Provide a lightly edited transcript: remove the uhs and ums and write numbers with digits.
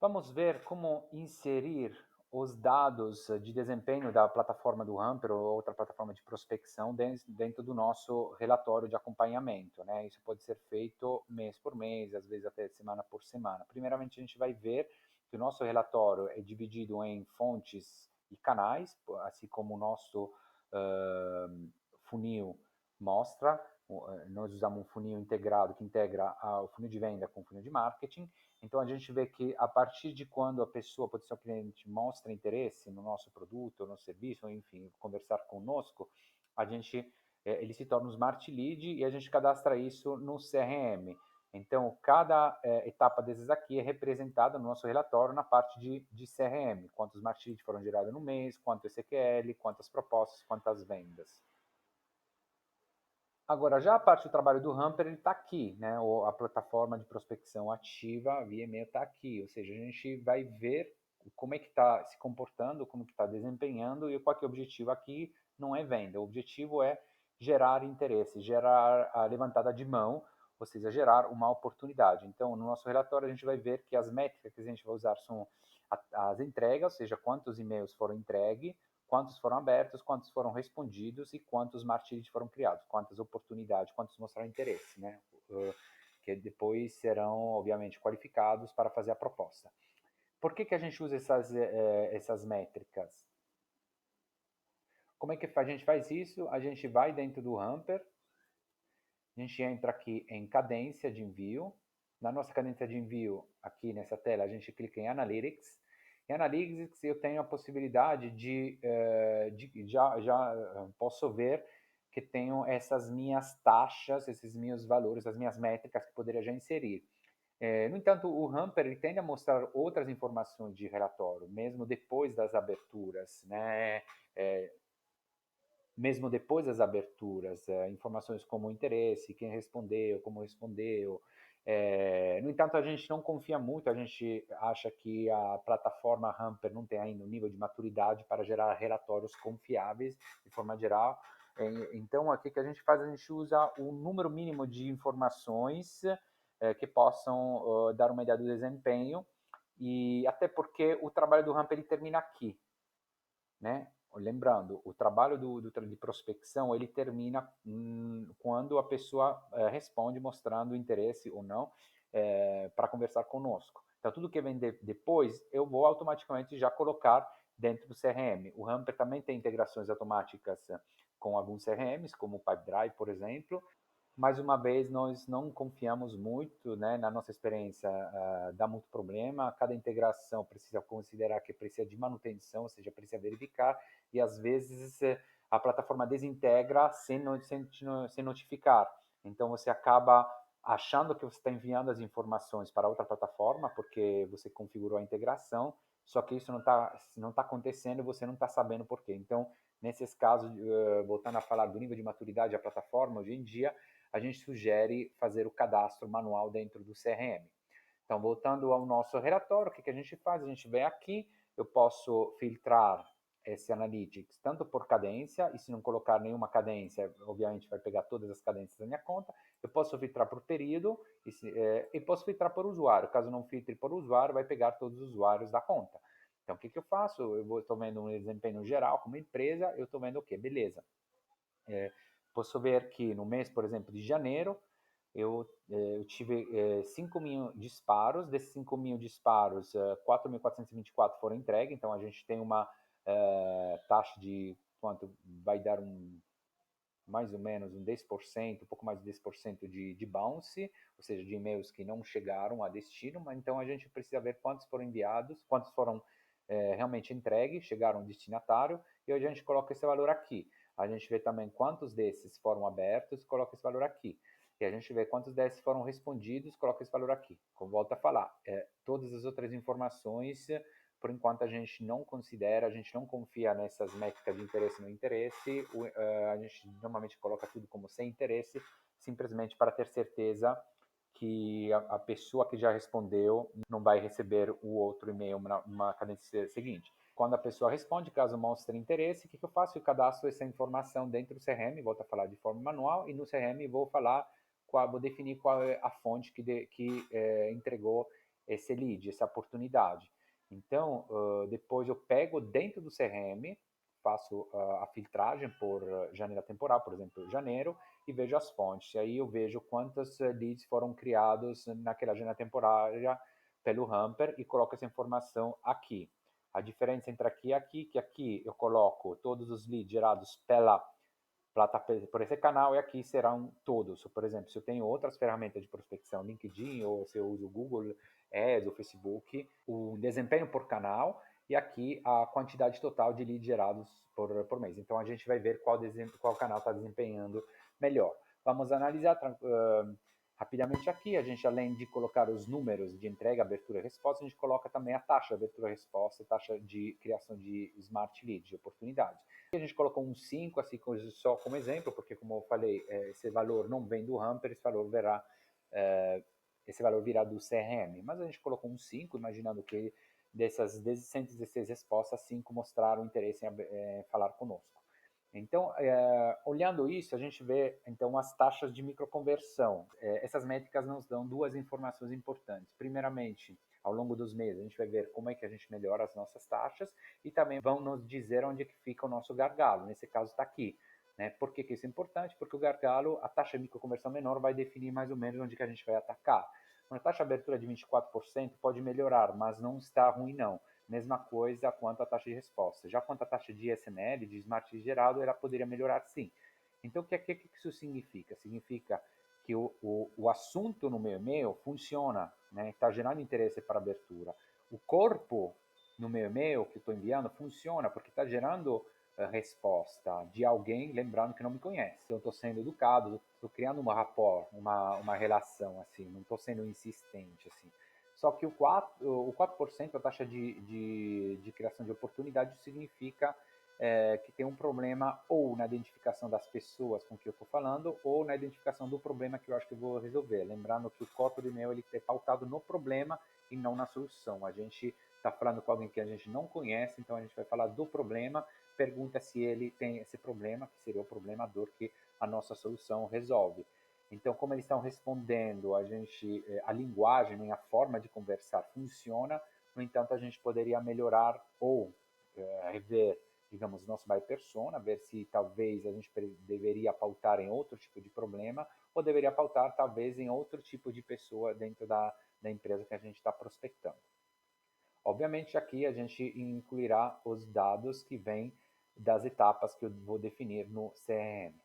Vamos ver como inserir os dados de desempenho da plataforma do Hamper ou outra plataforma de prospecção dentro do nosso relatório de acompanhamento, né? Isso pode ser feito mês por mês, às vezes até semana por semana. Primeiramente, a gente vai ver que o nosso relatório é dividido em fontes e canais, assim como o nosso funil mostra. Nós usamos um funil integrado que integra o funil de venda com o funil de marketing. Então, a gente vê que a partir de quando a pessoa, potencial cliente, mostra interesse no nosso produto, no serviço, ou enfim, conversar conosco, ele se torna um Smart Lead e a gente cadastra isso no CRM. Então, cada etapa desses aqui é representada no nosso relatório na parte de CRM. Quantos Smart Leads foram gerados no mês, quanto SQL, quantas propostas, quantas vendas. Agora, já a parte do trabalho do Hamper, ele está aqui, né? A plataforma de prospecção ativa via e-mail está aqui, ou seja, a gente vai ver como é que está se comportando, como que está desempenhando e qual que é o objetivo aqui. Não é venda, o objetivo é gerar interesse, gerar a levantada de mão, ou seja, gerar uma oportunidade. Então, no nosso relatório, a gente vai ver que as métricas que a gente vai usar são as entregas, ou seja, quantos e-mails foram entregues, quantos foram abertos, quantos foram respondidos e quantos martírios foram criados, quantas oportunidades, quantos mostraram interesse, né? Que depois serão, obviamente, qualificados para fazer a proposta. Por que a gente usa essas métricas? Como é que a gente faz isso? A gente vai dentro do Hamper, a gente entra aqui em cadência de envio. Na nossa cadência de envio, aqui nessa tela, a gente clica em Analytics. Em Analytics, eu tenho a possibilidade já posso ver que tenho essas minhas taxas, esses meus valores, as minhas métricas que poderia já inserir. No entanto, o Hamper ele tende a mostrar outras informações de relatório, mesmo depois das aberturas, né? Mesmo depois das aberturas, informações como o interesse, quem respondeu, como respondeu. No entanto, a gente não confia muito, a gente acha que a plataforma Hamper não tem ainda um nível de maturidade para gerar relatórios confiáveis, de forma geral. Então, aqui que a gente faz, a gente usa o número mínimo de informações que possam dar uma ideia do desempenho, e até porque o trabalho do Hamper ele termina aqui, né? Lembrando, o trabalho de prospecção ele termina quando a pessoa responde mostrando interesse ou não para conversar conosco. Então, tudo que vem depois, eu vou automaticamente já colocar dentro do CRM. O Hamper também tem integrações automáticas com alguns CRMs, como o Pipedrive, por exemplo. Mais uma vez, nós não confiamos muito, né, na nossa experiência, dá muito problema, cada integração precisa considerar que precisa de manutenção, ou seja, precisa verificar, e às vezes a plataforma desintegra sem notificar. Então, você acaba achando que você está enviando as informações para outra plataforma, porque você configurou a integração, só que isso não tá acontecendo e você não está sabendo por quê. Então, nesses casos, voltando a falar do nível de maturidade da plataforma, hoje em dia, a gente sugere fazer o cadastro manual dentro do CRM. Então, voltando ao nosso relatório, o que a gente faz? A gente vem aqui, eu posso filtrar esse Analytics tanto por cadência, e se não colocar nenhuma cadência, obviamente vai pegar todas as cadências da minha conta. Eu posso filtrar por período e posso filtrar por usuário. Caso não filtre por usuário, vai pegar todos os usuários da conta. Então, o que eu faço? Eu estou vendo um desempenho geral como empresa, eu estou vendo o quê? Beleza. Posso ver que no mês, por exemplo, de janeiro, eu tive 5 mil disparos. Desses 5 mil disparos, 4.424 foram entregues. Então, a gente tem uma taxa de quanto vai dar mais ou menos um 10%, um pouco mais de 10% de bounce, ou seja, de e-mails que não chegaram a destino. Mas então, a gente precisa ver quantos foram enviados, quantos foram realmente entregues, chegaram ao destinatário, e hoje a gente coloca esse valor aqui. A gente vê também quantos desses foram abertos, coloca esse valor aqui. E a gente vê quantos desses foram respondidos, coloca esse valor aqui. Como volto a falar, todas as outras informações, por enquanto a gente não considera, a gente não confia nessas métricas de interesse e não interesse. A gente normalmente coloca tudo como sem interesse, simplesmente para ter certeza que a pessoa que já respondeu não vai receber o outro e-mail numa cadência seguinte. Quando a pessoa responde, caso mostre interesse, o que eu faço? Eu cadastro essa informação dentro do CRM, volto a falar de forma manual, e no CRM vou definir qual é a fonte que entregou esse lead, essa oportunidade. Então, depois eu pego dentro do CRM, faço a filtragem por janela temporal, por exemplo, janeiro, e vejo as fontes. E aí eu vejo quantos leads foram criados naquela janela temporária pelo Hamper e coloco essa informação aqui. A diferença entre aqui e aqui, que aqui eu coloco todos os leads gerados pela por esse canal e aqui serão todos. Por exemplo, se eu tenho outras ferramentas de prospecção, LinkedIn, ou se eu uso o Google Ads, o Facebook, o desempenho por canal e aqui a quantidade total de leads gerados por mês. Então a gente vai ver qual canal está desempenhando melhor. Vamos analisar rapidamente aqui. A gente, além de colocar os números de entrega, abertura e resposta, a gente coloca também a taxa de abertura e resposta, taxa de criação de smart leads, de oportunidade. A gente colocou um 5, assim, só como exemplo, porque, como eu falei, esse valor não vem do Hamper, esse valor virá do CRM. Mas a gente colocou um 5, imaginando que dessas 116 respostas, 5 mostraram interesse em falar conosco. Então, olhando isso, a gente vê então as taxas de microconversão. Essas métricas nos dão duas informações importantes. Primeiramente, ao longo dos meses, a gente vai ver como é que a gente melhora as nossas taxas e também vão nos dizer onde é que fica o nosso gargalo. Nesse caso está aqui. Né? Por que isso é importante? Porque o gargalo, a taxa de microconversão menor vai definir mais ou menos onde que a gente vai atacar. Uma taxa de abertura de 24% pode melhorar, mas não está ruim não. Mesma coisa quanto à taxa de resposta. Já quanto à taxa de SML, de Smart gerado, ela poderia melhorar sim. Então, o que isso significa? Significa que o assunto no meu e-mail funciona, né? Está gerando interesse para abertura. O corpo no meu e-mail que estou enviando funciona porque está gerando resposta de alguém, lembrando que não me conhece. Eu estou sendo educado, estou criando uma rapport, uma relação, assim, não estou sendo insistente, assim. Só que o 4% a taxa de criação de oportunidade significa que tem um problema ou na identificação das pessoas com que eu estou falando ou na identificação do problema que eu acho que eu vou resolver. Lembrando que o corpo do e-mail ele é pautado no problema e não na solução. A gente está falando com alguém que a gente não conhece, então a gente vai falar do problema, pergunta se ele tem esse problema, que seria o problema, a dor que a nossa solução resolve. Então, como eles estão respondendo, a linguagem, né, a forma de conversar funciona. No entanto, a gente poderia melhorar ou rever, digamos, nosso buyer persona, ver se talvez a gente deveria pautar em outro tipo de problema ou deveria pautar talvez em outro tipo de pessoa dentro da empresa que a gente está prospectando. Obviamente, aqui a gente incluirá os dados que vêm das etapas que eu vou definir no CRM.